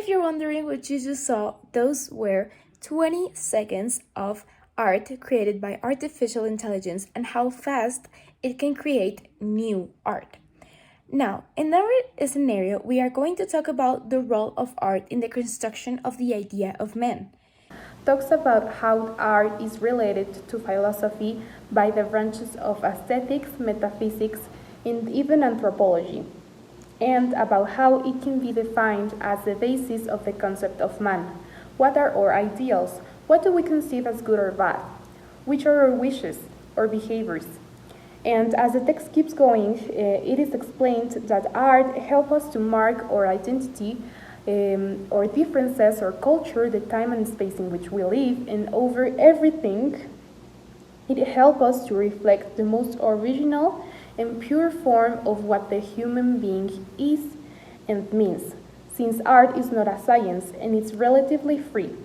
if you're wondering what you just saw, those were 20 seconds of art created by artificial intelligence and how fast it can create new art. Now, in our scenario, we are going to talk about the role of art in the construction of the idea of man. Talks about how art is related to philosophy by the branches of aesthetics, metaphysics, and even anthropology, and about how it can be defined as the basis of the concept of man. What are our ideals? What do we conceive as good or bad? Which are our wishes or behaviors? And as the text keeps going, it is explained that art helps us to mark our identity, our differences, our culture, the time and space in which we live, and over everything, it helps us to reflect the most original and pure form of what the human being is and means, since art is not a science and it's relatively free.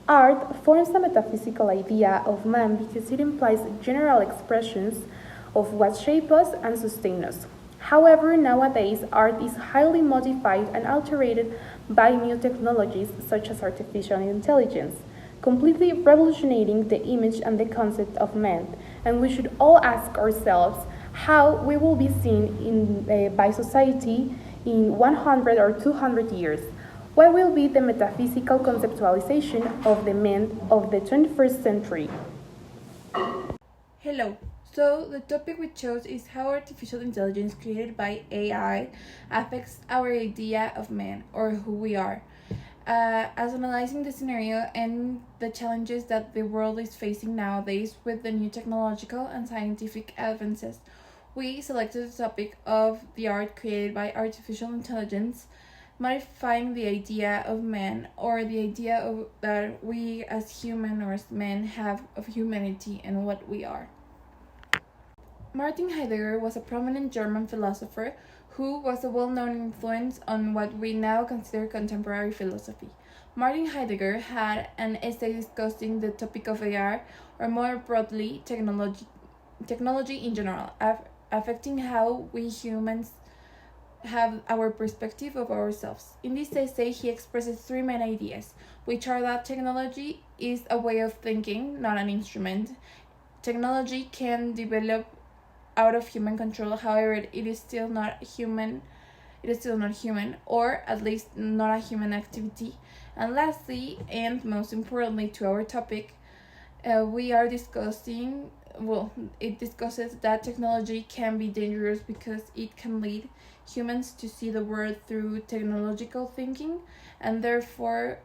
Art forms a metaphysical idea of man because it implies general expressions of what shape us and sustain us. However, nowadays, art is highly modified and altered by new technologies such as artificial intelligence, completely revolutionizing the image and the concept of man. And we should all ask ourselves how we will be seen by society in 100 or 200 years. What will be the metaphysical conceptualization of the man of the 21st century? Hello. So, the topic we chose is how artificial intelligence created by AI affects our idea of man or who we are. As analyzing the scenario and the challenges that the world is facing nowadays with the new technological and scientific advances, we selected the topic of the art created by artificial intelligence, modifying the idea of man or the idea of that we as human or as men have of humanity and what we are. Martin Heidegger was a prominent German philosopher who was a well-known influence on what we now consider contemporary philosophy. Martin Heidegger had an essay discussing the topic of AI, or more broadly, technology in general, affecting how we humans have our perspective of ourselves. In this essay, he expresses three main ideas, which are that technology is a way of thinking, not an instrument. Technology can develop out of human control, however, it is still not human. It is still not human, or at least not a human activity. And lastly, and most importantly to our topic, we are discussing. Well, it discusses that technology can be dangerous because it can lead humans to see the world through technological thinking, and therefore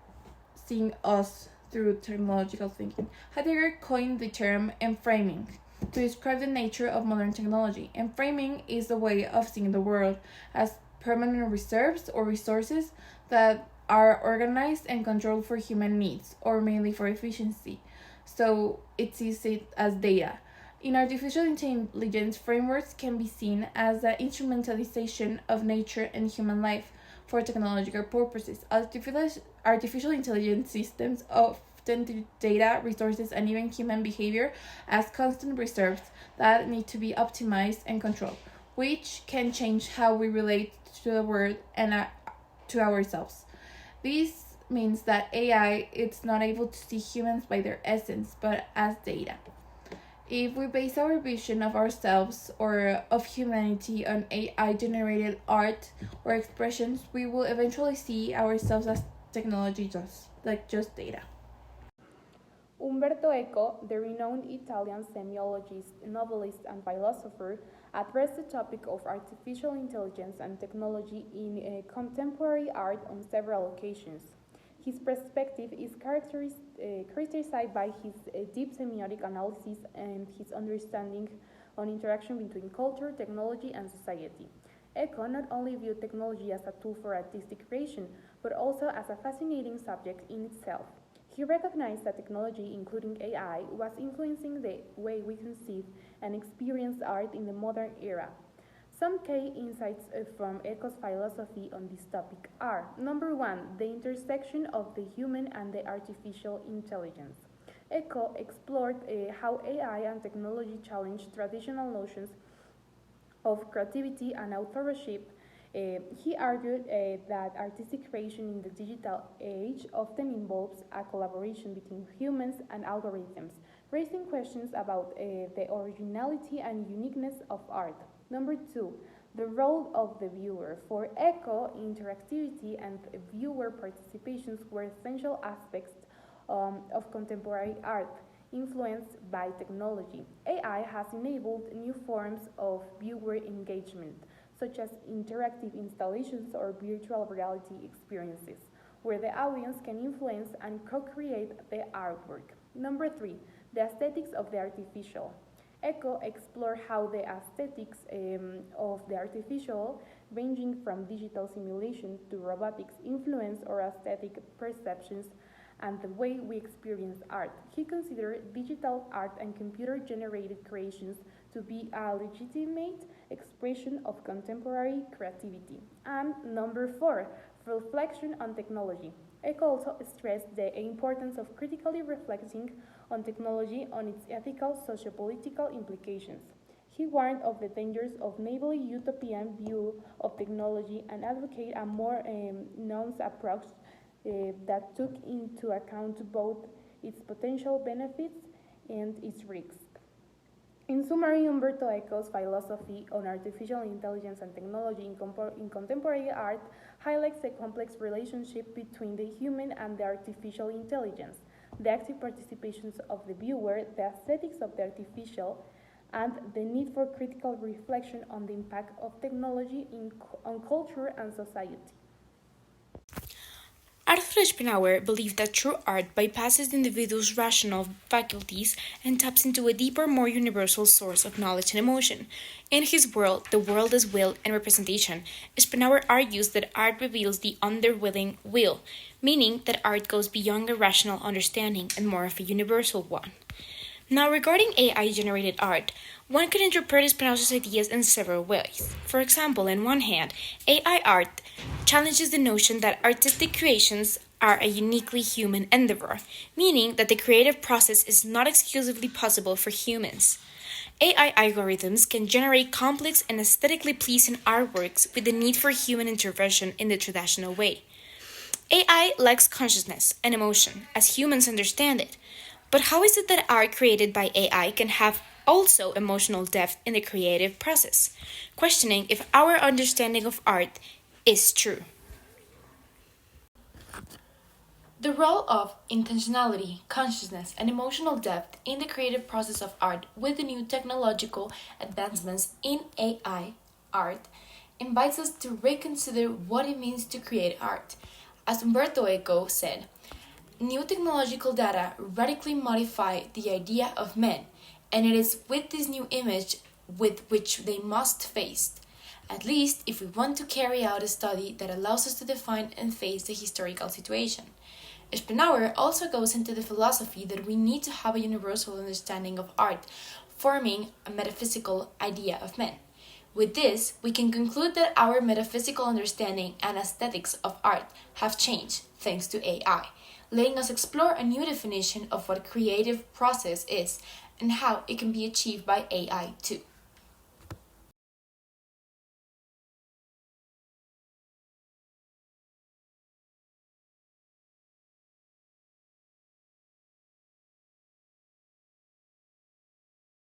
seeing us through technological thinking. Heidegger coined the term enframing to describe the nature of modern technology. Enframing is a way of seeing the world as permanent reserves or resources that are organized and controlled for human needs, or mainly for efficiency. So it sees it as data. In artificial intelligence, frameworks can be seen as the instrumentalization of nature and human life for technological purposes. Artificial intelligence systems often treat data, resources, and even human behavior as constant reserves that need to be optimized and controlled, which can change how we relate to the world and to ourselves. This means that AI is not able to see humans by their essence, but as data. If we base our vision of ourselves or of humanity on AI-generated art or expressions, we will eventually see ourselves as technology, just data. Umberto Eco, the renowned Italian semiologist, novelist, and philosopher, addressed the topic of artificial intelligence and technology in contemporary art on several occasions. His perspective is characterized by his deep semiotic analysis and his understanding on interaction between culture, technology, and society. Eco not only viewed technology as a tool for artistic creation, but also as a fascinating subject in itself. He recognized that technology, including AI, was influencing the way we conceive and experience art in the modern era. Some key insights from Eco's philosophy on this topic are: number one, the intersection of the human and the artificial intelligence. Eco explored how AI and technology challenge traditional notions of creativity and authorship He argued that artistic creation in the digital age often involves a collaboration between humans and algorithms, raising questions about the originality and uniqueness of art. Number two, the role of the viewer. For Eco, interactivity and viewer participations were essential aspects of contemporary art influenced by technology. AI has enabled new forms of viewer engagement, such as interactive installations or virtual reality experiences, where the audience can influence and co-create the artwork. Number three, the aesthetics of the artificial. Eco explored how the aesthetics of the artificial, ranging from digital simulation to robotics, influence our aesthetic perceptions and the way we experience art. He considered digital art and computer-generated creations to be a legitimate expression of contemporary creativity. And number four, reflection on technology. Eco also stressed the importance of critically reflecting on technology on its ethical, sociopolitical implications. He warned of the dangers of naively utopian view of technology and advocated a more nuanced approach that took into account both its potential benefits and its risks. In summary, Umberto Eco's philosophy on artificial intelligence and technology in contemporary art highlights the complex relationship between the human and the artificial intelligence, the active participations of the viewer, the aesthetics of the artificial, and the need for critical reflection on the impact of technology on culture and society. Arthur Schopenhauer believed that true art bypasses the individual's rational faculties and taps into a deeper, more universal source of knowledge and emotion. In his world, The World as Will and Representation, Schopenhauer argues that art reveals the underwilling will, meaning that art goes beyond a rational understanding and more of a universal one. Now, regarding AI-generated art, one could interpret Spinoza's ideas in several ways. For example, on one hand, AI art challenges the notion that artistic creations are a uniquely human endeavor, meaning that the creative process is not exclusively possible for humans. AI algorithms can generate complex and aesthetically pleasing artworks with the need for human intervention in the traditional way. AI lacks consciousness and emotion, as humans understand it. But how is it that art created by AI can have also emotional depth in the creative process? Questioning if our understanding of art is true. The role of intentionality, consciousness, and emotional depth in the creative process of art with the new technological advancements in AI art invites us to reconsider what it means to create art. As Umberto Eco said, new technological data radically modify the idea of men, and it is with this new image with which they must face, at least if we want to carry out a study that allows us to define and face the historical situation. Schopenhauer also goes into the philosophy that we need to have a universal understanding of art, forming a metaphysical idea of men. With this, we can conclude that our metaphysical understanding and aesthetics of art have changed thanks to AI, letting us explore a new definition of what creative process is and how it can be achieved by AI too.